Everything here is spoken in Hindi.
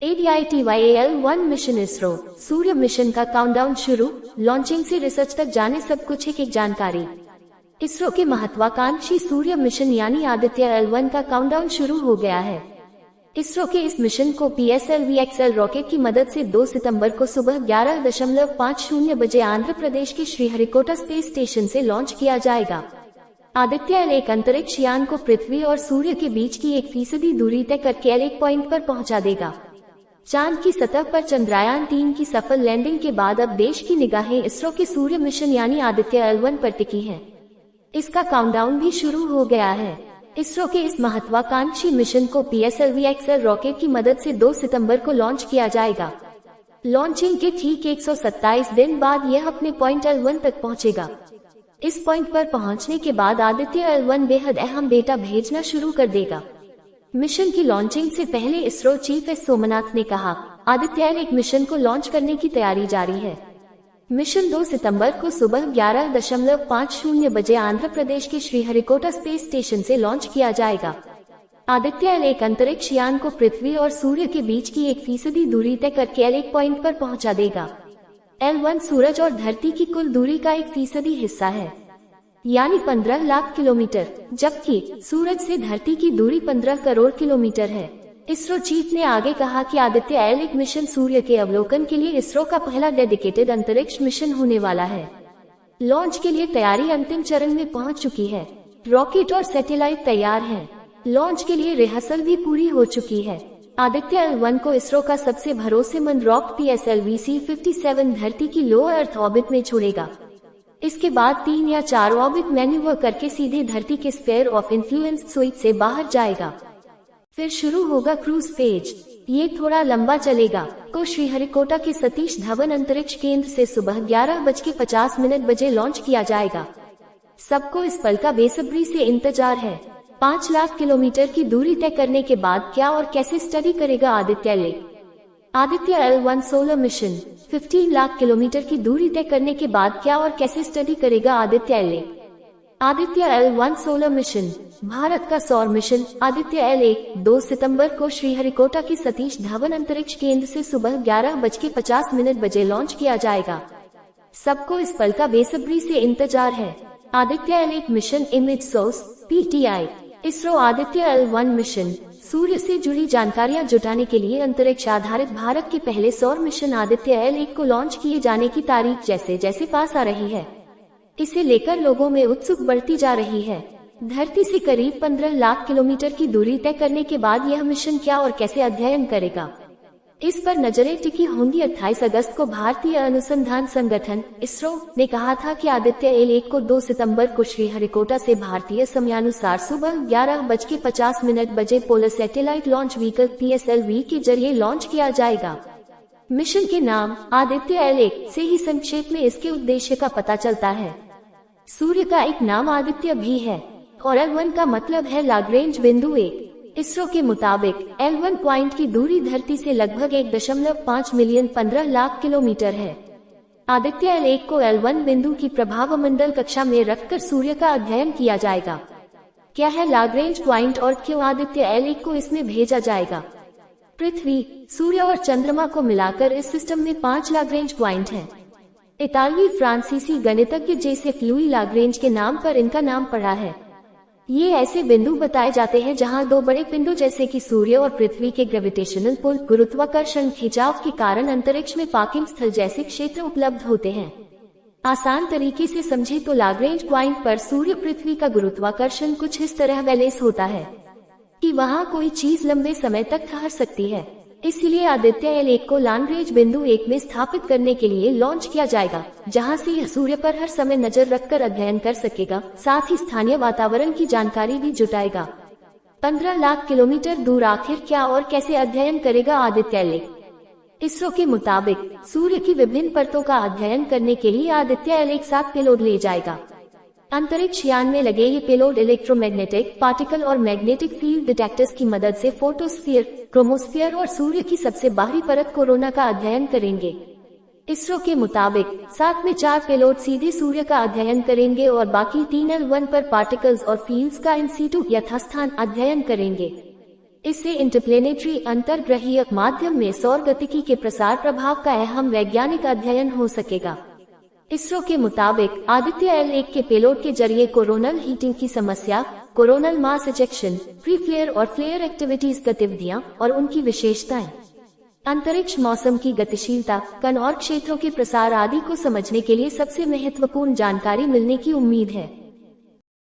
ADITYAL-1 मिशन इसरो सूर्य मिशन का काउंटडाउन शुरू। लॉन्चिंग से रिसर्च तक जाने सब कुछ एक जानकारी। इसरो के महत्वाकांक्षी सूर्य मिशन यानी आदित्य L1 का काउंटडाउन शुरू हो गया है। इसरो के इस मिशन को PSLV-XL रॉकेट की मदद से 2 सितंबर को सुबह 11:50 बजे आंध्र प्रदेश के श्रीहरिकोटा स्पेस स्टेशन से लॉन्च किया जाएगा। आदित्य L1 अंतरिक्ष यान को पृथ्वी और सूर्य के बीच की 1% दूरी तय करके L1 पॉइंट पर पहुंचा देगा। चांद की सतह पर चंद्रयान 3 की सफल लैंडिंग के बाद अब देश की निगाहें इसरो के सूर्य मिशन यानी आदित्य L1 पर टिकी हैं। इसका काउंटडाउन भी शुरू हो गया है। इसरो के इस महत्वाकांक्षी मिशन को PSLV-XL रॉकेट की मदद से 2 सितंबर को लॉन्च किया जाएगा। लॉन्चिंग के ठीक 127 दिन बाद यह अपने पॉइंट L1 तक पहुंचेगा। इस पॉइंट पर पहुंचने के बाद आदित्य L1 बेहद अहम डेटा भेजना शुरू कर देगा। मिशन की लॉन्चिंग से पहले इसरो चीफ एस सोमनाथ ने कहा, आदित्य L1 मिशन को लॉन्च करने की तैयारी जारी है। मिशन 2 सितंबर को सुबह 11:50 बजे आंध्र प्रदेश के श्रीहरिकोटा स्पेस स्टेशन से लॉन्च किया जाएगा। आदित्य L1 अंतरिक्ष यान को पृथ्वी और सूर्य के बीच की 1% दूरी तय करके L1 पॉइंट पर पहुंचा देगा। L1 सूरज और धरती की कुल दूरी का 1% हिस्सा है, यानी 15 लाख किलोमीटर, जबकि सूरज से धरती की दूरी 15 करोड़ किलोमीटर है। इसरो चीफ ने आगे कहा कि आदित्य L1 मिशन सूर्य के अवलोकन के लिए इसरो का पहला डेडिकेटेड अंतरिक्ष मिशन होने वाला है। लॉन्च के लिए तैयारी अंतिम चरण में पहुंच चुकी है। रॉकेट और सैटेलाइट तैयार हैं। लॉन्च के लिए रिहर्सल भी पूरी हो चुकी है। आदित्य L1 को इसरो का सबसे भरोसेमंद रॉक PSLV-C-57 धरती की लो अर्थ ऑर्बिट में छोड़ेगा। इसके बाद 3 या 4 ऑर्बिट मैन्यूवर करके सीधे धरती के स्फीयर ऑफ इन्फ्लुएंस स्वीप से बाहर जाएगा। फिर शुरू होगा क्रूज फेज। ये थोड़ा लंबा चलेगा। को श्रीहरिकोटा के सतीश धवन अंतरिक्ष केंद्र से सुबह 11:50 बजे लॉन्च किया जाएगा। सबको इस पल का बेसब्री से इंतजार है। 5 लाख किलोमीटर की दूरी तय करने के बाद क्या और कैसे स्टडी करेगा Aditya L1? Aditya L1 solar mission 15 lakh kilometre की दूरी तय करने के बाद क्या और कैसे स्टडी करेगा Aditya L1? Aditya L1 solar mission Bharat का सौर मिशन आदित्य L1 2 सितंबर को श्रीहरिकोटा के सतीश धवन अंतरिक्ष केंद्र से सुबह 11:50 बजे लॉन्च किया जाएगा। सबको इस पल का बेसब्री से इंतजार है। Aditya L1 mission image source PTI। ISRO Aditya L1 mission सूर्य से जुड़ी जानकारियां जुटाने के लिए अंतरिक्ष आधारित भारत के पहले सौर मिशन आदित्य L1 को लॉन्च किए जाने की तारीख जैसे जैसे पास आ रही है, इसे लेकर लोगों में उत्सुक बढ़ती जा रही है। धरती से करीब 15 लाख किलोमीटर की दूरी तय करने के बाद यह मिशन क्या और कैसे अध्ययन करेगा, इस पर नजरें टिकी होंगी। 28 अगस्त को भारतीय अनुसंधान संगठन इसरो ने कहा था कि आदित्य L1 को 2 सितंबर को श्रीहरिकोटा से भारतीय समयानुसार सुबह 11:50 बजे polar satellite launch vehicle PSLV के जरिए लॉन्च किया जाएगा। मिशन के नाम आदित्य L1 से ही संक्षेप में इसके उद्देश्य का पता चलता है। सूर्य का एक नाम आदित्य भी है और L1 का मतलब है लाग्रेंज बिंदु 1। इसरो के मुताबिक L1 पॉइंट की दूरी धरती से लगभग 1.5 मिलियन 15 लाख किलोमीटर है। आदित्य L1 को L1 बिंदु की प्रभाव मंडल कक्षा में रखकर सूर्य का अध्ययन किया जाएगा। क्या है लाग्रेंज पॉइंट और क्यों आदित्य L1 को इसमें भेजा जाएगा? पृथ्वी, सूर्य और चंद्रमा को मिलाकर इस सिस्टम में 5 लाग्रेंज पॉइंट हैं। इतालवी फ्रांसीसी गणितज्ञ जोसेफ लुई लाग्रेंज के नाम पर इनका नाम पड़ा है। ये ऐसे बिंदु बताए जाते हैं जहां 2 बड़े पिंडों जैसे कि सूर्य और पृथ्वी के ग्रेविटेशनल पुल गुरुत्वाकर्षण खिंचाव के कारण अंतरिक्ष में पार्किंग स्थल जैसे क्षेत्र उपलब्ध होते हैं। आसान तरीके से समझे तो लाग्रेंज पॉइंट पर सूर्य पृथ्वी का गुरुत्वाकर्षण कुछ इस तरह बैलेंस होता है कि वहां कोई चीज लंबे समय तक ठहर सकती है। इसलिए आदित्य L1 को लाग्रेंज बिंदु 1 में स्थापित करने के लिए लॉन्च किया जाएगा, जहां से यह सूर्य पर हर समय नजर रखकर अध्ययन कर सकेगा, साथ ही स्थानीय वातावरण की जानकारी भी जुटाएगा। 15 लाख किलोमीटर दूर आखिर क्या और कैसे अध्ययन करेगा आदित्य L1? इसरो के मुताबिक सूर्य की विभिन्न परतों का अध्ययन करने के लिए आदित्य L1 साथ पेलोड ले जाएगा। अंतरिक्ष यान में लगे ये पेलोड इलेक्ट्रोमैग्नेटिक पार्टिकल और मैग्नेटिक फील्ड डिटेक्टर्स की मदद से फोटोस्फीयर, क्रोमोस्फीयर और सूर्य की सबसे बाहरी परत कोरोना का अध्ययन करेंगे। इसरो के मुताबिक साथ में 4 पेलोड सीधे सूर्य का अध्ययन करेंगे और बाकी 3 L1 पर पार्टिकल्स और फील्ड्स का इन सीटू यथास्थान अध्ययन करेंगे। इससे इंटरप्लेनेटरी अंतर्ग्रहीय माध्यम में सौर गतिकी के प्रसार प्रभाव का अहम वैज्ञानिक अध्ययन हो सकेगा। इसरो के मुताबिक आदित्य L1 के पेलोड के जरिए कोरोनल हीटिंग की समस्या, coronal mass ejection, pre flare और फ्लेयर एक्टिविटीज गतिविधियां और उनकी विशेषताएं, अंतरिक्ष मौसम की गतिशीलता, कण और क्षेत्रों के प्रसार आदि को समझने के लिए सबसे महत्वपूर्ण जानकारी मिलने की उम्मीद है।